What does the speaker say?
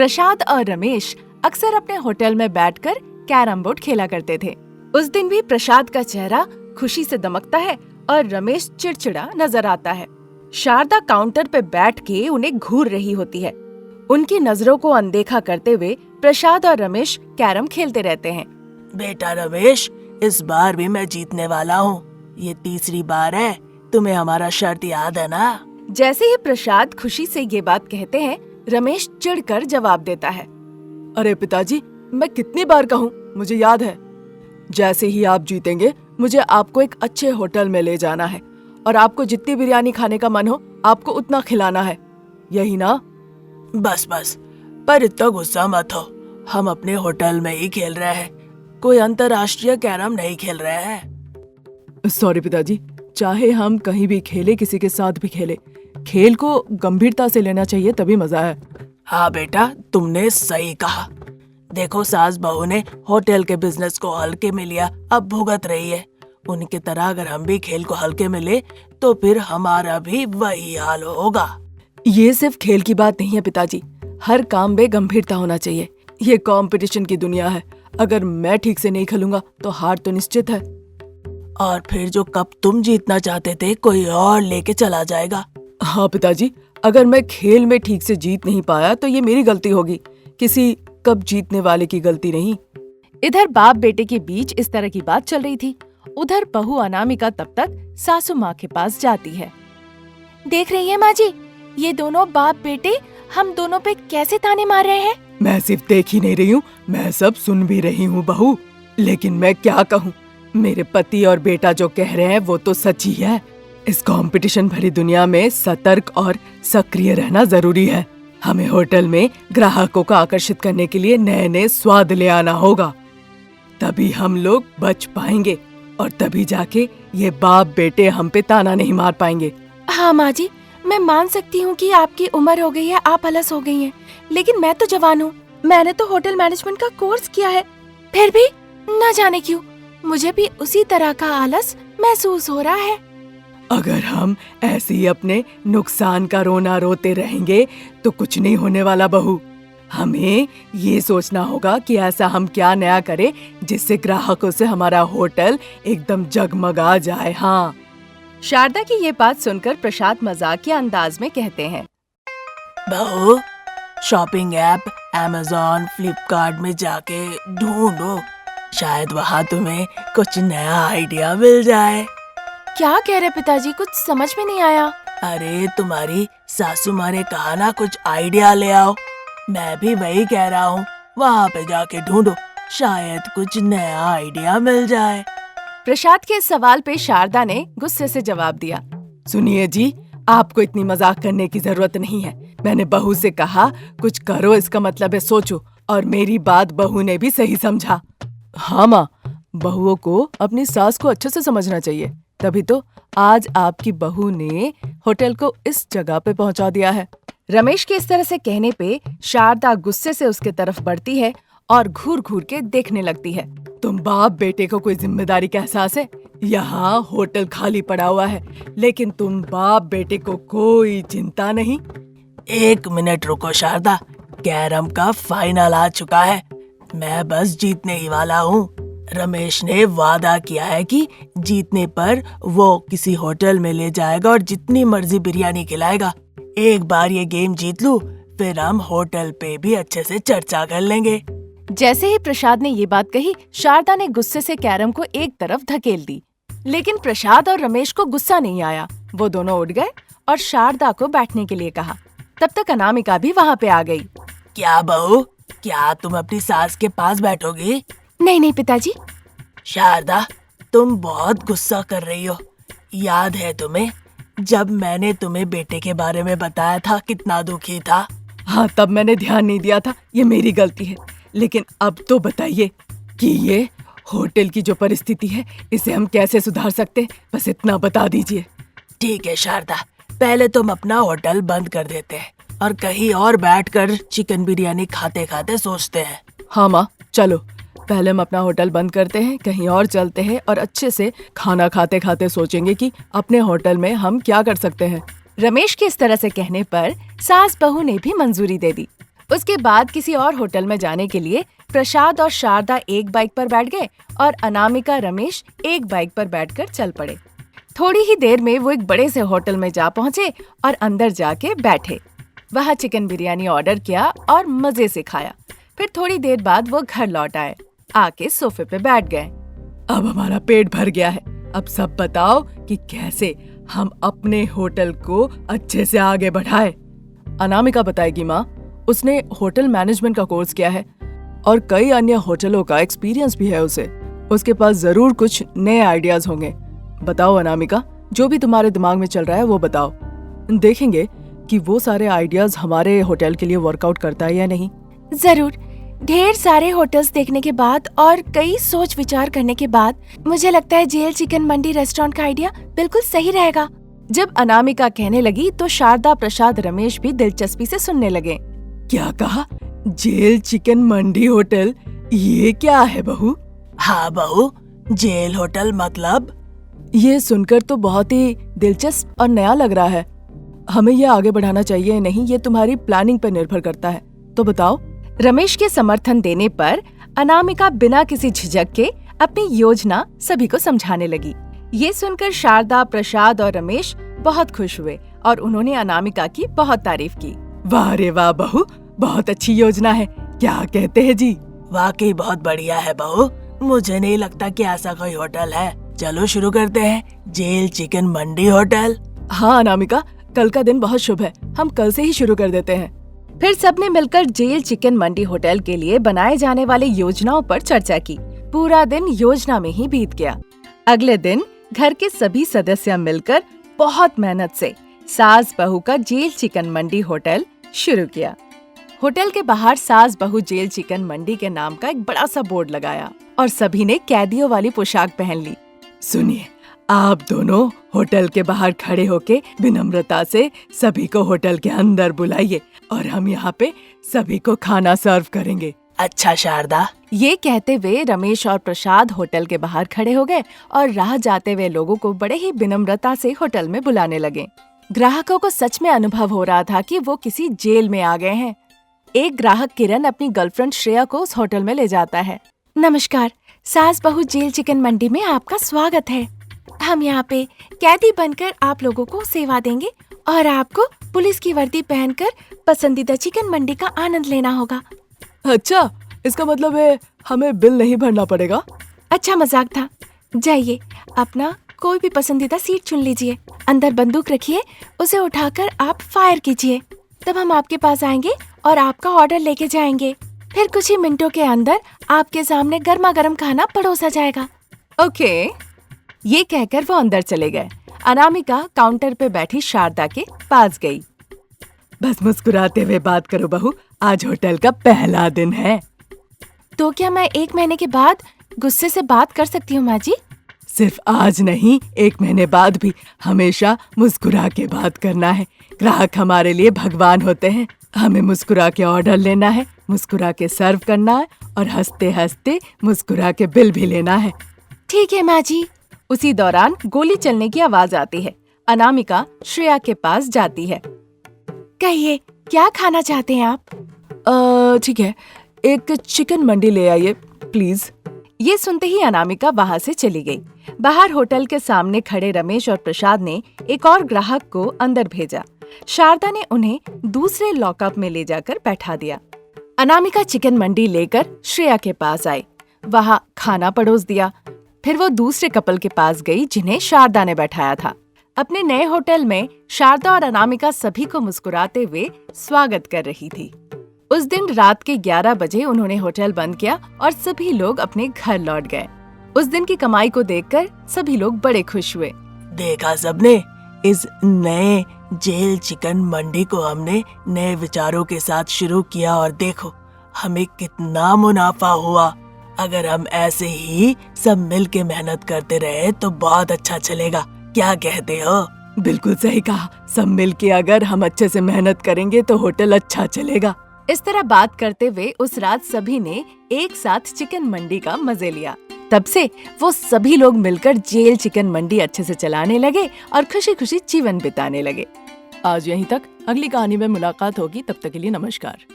प्रसाद और रमेश अक्सर अपने होटल में बैठकर कैरम बोर्ड खेला करते थे। उस दिन भी प्रसाद का चेहरा खुशी से दमकता है और रमेश चिड़चिड़ा नजर आता है। शारदा काउंटर पे बैठ के उन्हें घूर रही होती है। उनकी नजरों को अनदेखा करते हुए प्रसाद और रमेश कैरम खेलते रहते हैं। बेटा रमेश, इस बार भी मैं जीतने वाला हूँ। ये तीसरी बार है। तुम्हें हमारा शर्त याद है ना? जैसे ही प्रसाद खुशी से ये बात कहते हैं, रमेश चिढ़कर जवाब देता है, अरे पिताजी, मैं कितनी बार कहूँ, मुझे याद है। जैसे ही आप जीतेंगे मुझे आपको एक अच्छे होटल में ले जाना है और आपको जितनी बिरयानी खाने का मन हो आपको उतना खिलाना है, यही ना? बस बस, पर इतना गुस्सा मत हो। हम अपने होटल में ही खेल रहे हैं, कोई अंतर्राष्ट्रीय कैरम नहीं खेल रहे हैं। सॉरी पिताजी, चाहे हम कहीं भी खेले, किसी के साथ भी खेले, खेल को गंभीरता से लेना चाहिए, तभी मजा है। हाँ बेटा, तुमने सही कहा। देखो, सास बहू ने होटल के बिजनेस को हल्के में लिया, अब भुगत रही है। उनकी तरह अगर हम भी खेल को हल्के में ले तो फिर हमारा भी वही हाल होगा। ये सिर्फ खेल की बात नहीं है पिताजी, हर काम में गंभीरता होना चाहिए। ये कंपटीशन की दुनिया है, अगर मैं ठीक से नहीं खेलूंगा तो हार तो निश्चित है। और फिर जो कप तुम जीतना चाहते थे कोई और लेके चला जाएगा। हाँ पिताजी, अगर मैं खेल में ठीक से जीत नहीं पाया तो ये मेरी गलती होगी, किसी कप जीतने वाले की गलती नहीं। इधर बाप बेटे के बीच इस तरह की बात चल रही थी। उधर बहू अनामिका तब तक सासू माँ के पास जाती है। देख रही है माँ जी, ये दोनों बाप बेटे हम दोनों पे कैसे ताने मार रहे हैं। मैं सिर्फ देख ही नहीं रही हूँ, मैं सब सुन भी रही हूँ बहू। लेकिन मैं क्या कहूँ, मेरे पति और बेटा जो कह रहे हैं वो तो सच ही है। इस कंपटीशन भरी दुनिया में सतर्क और सक्रिय रहना जरूरी है। हमें होटल में ग्राहकों को आकर्षित करने के लिए नए नए स्वाद ले आना होगा, तभी हम लोग बच पाएंगे और तभी जाके ये बाप बेटे हम पे ताना नहीं मार पाएंगे। हाँ माँ जी, मैं मान सकती हूँ कि आपकी उम्र हो गई है, आप अलस हो गई हैं, लेकिन मैं तो जवान हूँ। मैंने तो होटल मैनेजमेंट का कोर्स किया है, फिर भी न जाने क्यों मुझे भी उसी तरह का आलस महसूस हो रहा है। अगर हम ऐसे ही अपने नुकसान का रोना रोते रहेंगे तो कुछ नहीं होने वाला बहू। हमें ये सोचना होगा कि ऐसा हम क्या नया करें जिससे ग्राहकों से हमारा होटल एकदम जगमगा जाए। हाँ। शारदा की ये बात सुनकर प्रसाद मजाकिया अंदाज में कहते हैं, बहू, शॉपिंग ऐप अमेज़न, फ्लिपकार्ट में जाके ढूंढो, शायद वहाँ तुम्हें कुछ नया आइडिया मिल जाए। क्या कह रहे पिताजी, कुछ समझ में नहीं आया। अरे तुम्हारी सासू माँ ने कहा ना कुछ आइडिया ले आओ, मैं भी वही कह रहा हूँ, वहाँ पे जाके ढूंढो, शायद कुछ नया आइडिया मिल जाए। प्रसाद के सवाल पे शारदा ने गुस्से से जवाब दिया, सुनिए जी, आपको इतनी मजाक करने की जरूरत नहीं है। मैंने बहू से कहा कुछ करो, इसका मतलब है सोचो, और मेरी बात बहू ने भी सही समझा। हाँ माँ, बहुओं को अपनी सास को अच्छे से समझना चाहिए, तभी तो आज आपकी बहू ने होटल को इस जगह पे पहुंचा दिया है। रमेश के इस तरह से कहने पे शारदा गुस्से से उसके तरफ बढ़ती है और घूर घूर के देखने लगती है। तुम बाप बेटे को कोई जिम्मेदारी का एहसास है? यहाँ होटल खाली पड़ा हुआ है, लेकिन तुम बाप बेटे को कोई चिंता नहीं। एक मिनट रुको शारदा, कैरम का फाइनल आ चुका है, मैं बस जीतने ही वाला हूँ। रमेश ने वादा किया है कि जीतने पर वो किसी होटल में ले जाएगा और जितनी मर्जी बिरयानी खिलाएगा। एक बार ये गेम जीत लूं, फिर हम होटल पे भी अच्छे से चर्चा कर लेंगे। जैसे ही प्रसाद ने ये बात कही, शारदा ने गुस्से से कैरम को एक तरफ धकेल दी, लेकिन प्रसाद और रमेश को गुस्सा नहीं आया। वो दोनों उठ गए और शारदा को बैठने के लिए कहा। तब तक अनामिका भी वहाँ पे आ गई। क्या बहू, क्या तुम अपनी सास के पास बैठोगी? नहीं नहीं पिताजी। शारदा, तुम बहुत गुस्सा कर रही हो। याद है तुम्हें जब मैंने तुम्हें बेटे के बारे में बताया था कितना दुखी था? हाँ, तब मैंने ध्यान नहीं दिया था, ये मेरी गलती है। लेकिन अब तो बताइए कि ये होटल की जो परिस्थिति है इसे हम कैसे सुधार सकते हैं, बस इतना बता दीजिए। ठीक है शारदा, पहले तुम अपना होटल बंद कर देते हैं और कहीं और बैठकर चिकन बिरयानी खाते खाते सोचते हैं। हाँ माँ, चलो पहले हम अपना होटल बंद करते हैं, कहीं और चलते हैं और अच्छे से खाना खाते खाते सोचेंगे कि अपने होटल में हम क्या कर सकते हैं। रमेश के इस तरह से कहने पर सास बहू ने भी मंजूरी दे दी। उसके बाद किसी और होटल में जाने के लिए प्रसाद और शारदा एक बाइक पर बैठ गए और अनामिका रमेश एक बाइक पर बैठकर चल पड़े। थोड़ी ही देर में वो एक बड़े से होटल में जा पहुंचे और अंदर जाके बैठे। वहाँ चिकन बिरयानी ऑर्डर किया और मजे से खाया। फिर थोड़ी देर बाद वो घर लौट आए, आके सोफे पे बैठ गए। अब हमारा पेट भर गया है। अब सब बताओ कि कैसे हम अपने होटल को अच्छे से आगे बढ़ाए। अनामिका बताएगी माँ। उसने होटल मैनेजमेंट का कोर्स किया है और कई अन्य होटलों का एक्सपीरियंस भी है उसे। उसके पास जरूर कुछ नए आइडियाज होंगे। बताओ अनामिका, जो भी तुम्हारे दिमाग में चल रहा है वो बताओ। देखेंगे कि वो सारे आइडियाज हमारे होटल के लिए वर्कआउट करता है या नहीं। जरूर। ढेर सारे होटल्स देखने के बाद और कई सोच विचार करने के बाद मुझे लगता है जेल चिकन मंडी रेस्टोरेंट का आइडिया बिल्कुल सही रहेगा। जब अनामिका कहने लगी तो शारदा, प्रसाद, रमेश भी दिलचस्पी से सुनने लगे। क्या कहा? जेल चिकन मंडी होटल? ये क्या है बहू? हाँ बहू, जेल होटल मतलब? ये सुनकर तो बहुत ही दिलचस्प और नया लग रहा है। हमें ये आगे बढ़ाना चाहिए नहीं, ये तुम्हारी प्लानिंग पर निर्भर करता है। तो बताओ। रमेश के समर्थन देने पर अनामिका बिना किसी झिझक के अपनी योजना सभी को समझाने लगी। ये सुनकर शारदा, प्रसाद और रमेश बहुत खुश हुए और उन्होंने अनामिका की बहुत तारीफ की। वाह रे वाह बहू, बहुत अच्छी योजना है। क्या कहते हैं जी? वाकई बहुत बढ़िया है बहू। मुझे नहीं लगता कि ऐसा कोई होटल है। चलो शुरू करते हैं, जेल चिकन मंडी होटल। हाँ अनामिका, कल का दिन बहुत शुभ है। हम कल से ही शुरू कर देते हैं। फिर सबने मिलकर जेल चिकन मंडी होटल के लिए बनाए जाने वाले योजनाओं पर चर्चा की। पूरा दिन योजना में ही बीत गया। अगले दिन घर के सभी सदस्य मिलकर बहुत मेहनत से सास बहू का जेल चिकन मंडी होटल शुरू किया। होटल के बाहर सास बहू जेल चिकन मंडी के नाम का एक बड़ा सा बोर्ड लगाया और सभी ने कैदियों वाली पोशाक पहन ली। सुनिए, आप दोनों होटल के बाहर खड़े होके विनम्रता से सभी को होटल के अंदर बुलाइए और हम यहाँ पे सभी को खाना सर्व करेंगे। अच्छा शारदा। ये कहते हुए रमेश और प्रसाद होटल के बाहर खड़े हो गए और राह जाते हुए लोगों को बड़े ही विनम्रता से होटल में बुलाने लगे। ग्राहकों को सच में अनुभव हो रहा था कि वो किसी जेल में आ गए हैं। एक ग्राहक किरण अपनी गर्लफ्रेंड श्रेया को उस होटल में ले जाता है। नमस्कार, सास बहू जेल चिकन मंडी में आपका स्वागत है। हम यहाँ पे कैदी बनकर आप लोगों को सेवा देंगे और आपको पुलिस की वर्दी पहनकर पसंदीदा चिकन मंडी का आनंद लेना होगा। अच्छा, इसका मतलब है हमें बिल नहीं भरना पड़ेगा? अच्छा मजाक था। जाइए, अपना कोई भी पसंदीदा सीट चुन लीजिए। अंदर बंदूक रखिए, उसे उठाकर आप फायर कीजिए। तब हम आपके पास आएंगे और आपका ऑर्डर लेके जाएंगे। फिर कुछ ही मिनटों के अंदर आपके सामने गर्मा गर्म खाना परोसा जाएगा। ओके। ये कहकर वो अंदर चले गए। अनामिका काउंटर पे बैठी शारदा के पास गई। बस मुस्कुराते हुए बात करो बहू, आज होटल का पहला दिन है। तो क्या मैं 1 महीने के बाद गुस्से से बात कर सकती हूँ माँ जी? सिर्फ आज नहीं, 1 महीने बाद भी हमेशा मुस्कुरा के बात करना है। ग्राहक हमारे लिए भगवान होते हैं। हमें मुस्कुरा के ऑर्डर लेना है, मुस्कुरा के सर्व करना है और हंसते हंसते मुस्कुरा के बिल भी लेना है। ठीक है माँ जी। उसी दौरान गोली चलने की आवाज आती है। अनामिका श्रेया के पास जाती है। कहिए, क्या खाना चाहते हैं आप? ठीक है, एक चिकन मंडी ले आइए प्लीज। ये सुनते ही अनामिका वहाँ से चली गई। बाहर होटल के सामने खड़े रमेश और प्रसाद ने एक और ग्राहक को अंदर भेजा। शारदा ने उन्हें दूसरे लॉकअप में ले जाकर बैठा दिया। अनामिका चिकन मंडी लेकर श्रेया के पास आई। वहाँ खाना परोस दिया। फिर वो दूसरे कपल के पास गई जिन्हें शारदा ने बैठाया था। अपने नए होटल में शारदा और अनामिका सभी को मुस्कुराते हुए स्वागत कर रही थी। उस दिन रात के 11 बजे उन्होंने होटल बंद किया और सभी लोग अपने घर लौट गए। उस दिन की कमाई को देखकर सभी लोग बड़े खुश हुए। देखा सबने, इस नए जेल चिकन मंडी को हमने नए विचारों के साथ शुरू किया और देखो हमें कितना मुनाफा हुआ। अगर हम ऐसे ही सब मिल के मेहनत करते रहे तो बहुत अच्छा चलेगा। क्या कहते हो? बिल्कुल सही कहा। सब मिल के अगर हम अच्छे से मेहनत करेंगे तो होटल अच्छा चलेगा। इस तरह बात करते हुए उस रात सभी ने एक साथ चिकन मंडी का मजे लिया। तब से वो सभी लोग मिलकर जेल चिकन मंडी अच्छे से चलाने लगे और खुशी खुशी जीवन बिताने लगे। आज यहीं तक, अगली कहानी में मुलाकात होगी। तब तक के लिए नमस्कार।